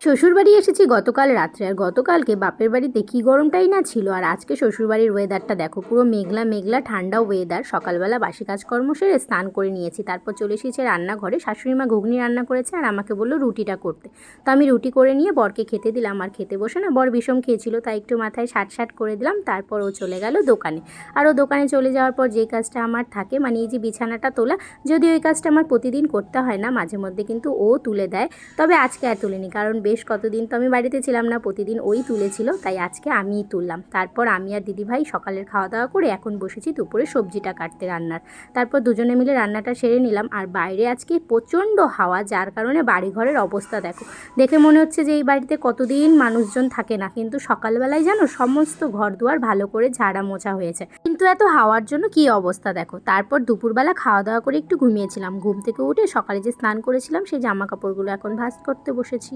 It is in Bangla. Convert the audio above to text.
শ্বশুরবাড়ি এসেছি গতকাল রাত্রে, আর গতকালকে বাপের বাড়িতে কী গরমটাই না ছিল। আর আজকে শ্বশুরবাড়ির ওয়েদারটা দেখো, পুরো মেঘলা মেঘলা ঠান্ডা ওয়েদার। সকালবেলা বাসি কাজকর্ম সেরে স্নান করে নিয়েছি, তারপর চলে এসেছি রান্নাঘরে। শাশুড়িমা ঘুগনি রান্না করেছে আর আমাকে বললো রুটিটা করতে। তো আমি রুটি করে নিয়ে বরকে খেতে দিলাম, আর খেতে বসে না বর বিষম খেয়েছিল, তাই একটু মাথায় সাট করে দিলাম। তারপর ও চলে গেল দোকানে। আর ও দোকানে চলে যাওয়ার পর যে কাজটা আমার থাকে, মানে এই যে বিছানাটা তোলা, যদি ওই কাজটা আমার প্রতিদিন করতে হয় না, মাঝে মধ্যে কিন্তু ও তুলে দেয়। তবে আজকে আর তুলিনি, কারণ বেশ কতদিন তো আমি বাড়িতে ছিলাম না, প্রতিদিন ওই তুলেছিল, তাই আজকে আমিই তুললাম। তারপর আমি আর দিদিভাই সকালের খাওয়া দাওয়া করে এখন বসেছি দুপুরে সবজিটা কাটতে রান্নার। তারপর দুজনে মিলে রান্নাটা সেরে নিলাম। আর বাইরে আজকে প্রচণ্ড হাওয়া, যার কারণে বাড়িঘরের অবস্থা দেখো, দেখে মনে হচ্ছে যে এই বাড়িতে কতদিন মানুষজন থাকে না, কিন্তু সকালবেলায় জানো সমস্ত ঘর দুয়ার ভালো করে ঝাড়া মোছা হয়েছে, কিন্তু এত হাওয়ার জন্য কি অবস্থা দেখো। তারপর দুপুরবেলা খাওয়া দাওয়া করে একটু ঘুমিয়েছিলাম। ঘুম থেকে উঠে সকালে যে স্নান করেছিলাম সেই জামা কাপড়গুলো এখন ভাঁজ করতে বসেছি।